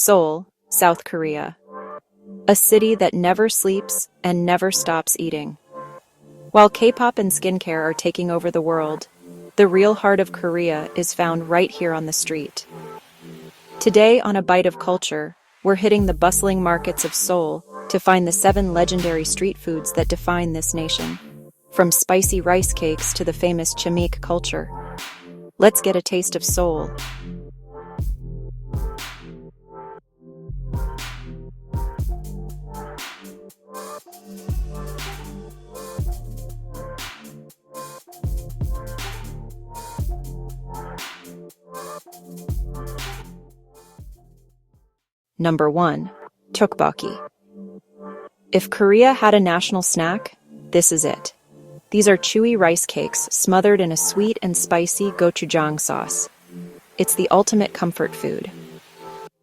Seoul, South Korea. A city that never sleeps and never stops eating. While K-pop and skincare are taking over the world, the real heart of Korea is found right here on the street. Today on A Bite of Culture, we're hitting the bustling markets of Seoul to find the 7 legendary street foods that define this nation. From spicy rice cakes to the famous Chimaek culture. Let's get a taste of Seoul. Number 1. Tteokbokki. If Korea had a national snack, this is it. These are chewy rice cakes smothered in a sweet and spicy gochujang sauce. It's the ultimate comfort food.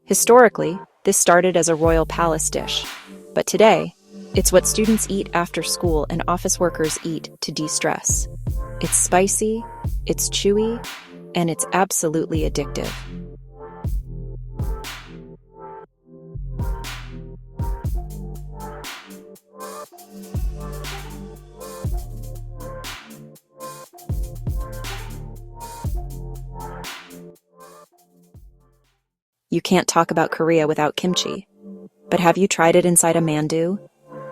Historically, this started as a royal palace dish, but today, it's what students eat after school and office workers eat to de-stress. It's spicy, it's chewy, and it's absolutely addictive. You can't talk about Korea without kimchi. But have you tried it inside a mandu?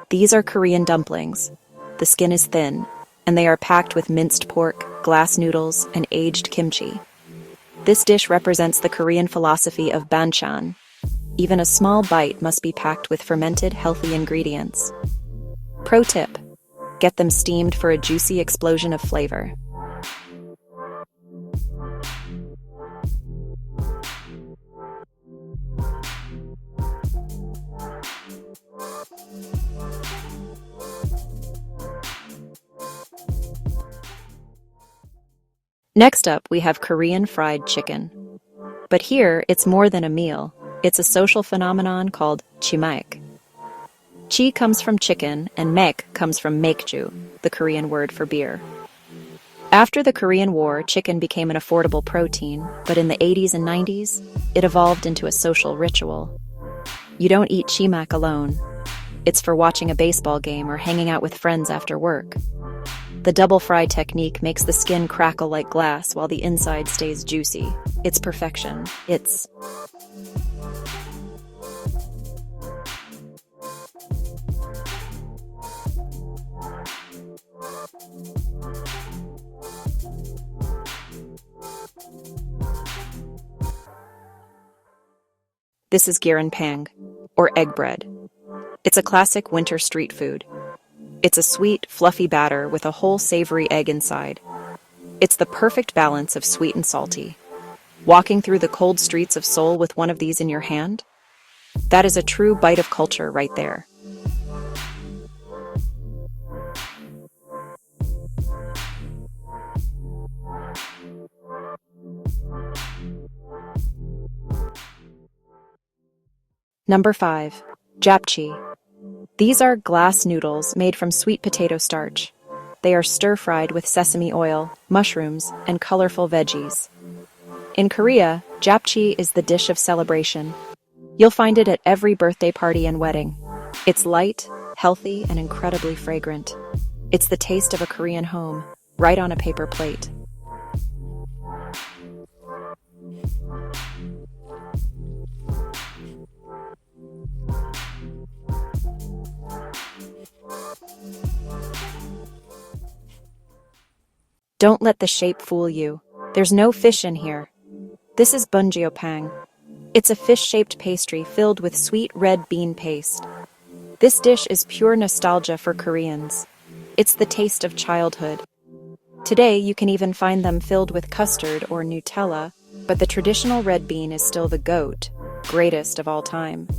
These are Korean dumplings. The skin is thin, and they are packed with minced pork, glass noodles, and aged kimchi. This dish represents the Korean philosophy of banchan. Even a small bite must be packed with fermented, healthy ingredients. Pro tip: get them steamed for a juicy explosion of flavor. Next up, we have Korean fried chicken. But here, it's more than a meal. It's a social phenomenon called Chimaek. Chi comes from chicken, and mek comes from maekju, the Korean word for beer. After the Korean War, chicken became an affordable protein, but in the 80s and 90s, it evolved into a social ritual. You don't eat chimaek alone. It's for watching a baseball game or hanging out with friends after work. The double fry technique makes the skin crackle like glass while the inside stays juicy. It's perfection. This is giranpang, or egg bread. It's a classic winter street food. It's a sweet, fluffy batter with a whole savory egg inside. It's the perfect balance of sweet and salty. Walking through the cold streets of Seoul with one of these in your hand? That is a true bite of culture right there. Number 5. Japchae. These are glass noodles made from sweet potato starch. They are stir-fried with sesame oil, mushrooms, and colorful veggies. In Korea, japchae is the dish of celebration. You'll find it at every birthday party and wedding. It's light, healthy, and incredibly fragrant. It's the taste of a Korean home, right on a paper plate. Don't let the shape fool you. There's no fish in here. This is bunjeopang. It's a fish-shaped pastry filled with sweet red bean paste. This dish is pure nostalgia for Koreans. It's the taste of childhood. Today, you can even find them filled with custard or Nutella, but the traditional red bean is still the GOAT, greatest of all time.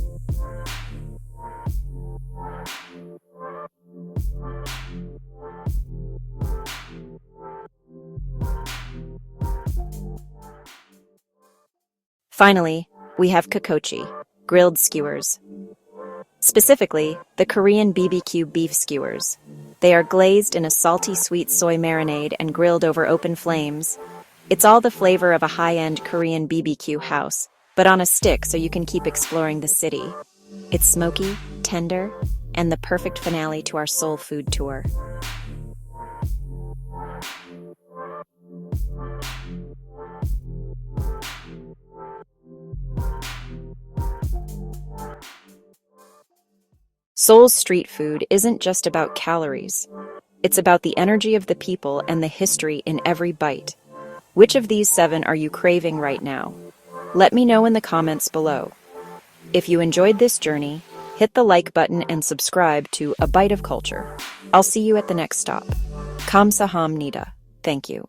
Finally, we have kakkochi, grilled skewers. Specifically, the Korean BBQ beef skewers. They are glazed in a salty sweet soy marinade and grilled over open flames. It's all the flavor of a high-end Korean BBQ house, but on a stick so you can keep exploring the city. It's smoky, tender, and the perfect finale to our Seoul food tour. Seoul's street food isn't just about calories. It's about the energy of the people and the history in every bite. Which of these 7 are you craving right now? Let me know in the comments below. If you enjoyed this journey, hit the like button and subscribe to A Bite of Culture. I'll see you at the next stop. Kamsahamnida. Thank you.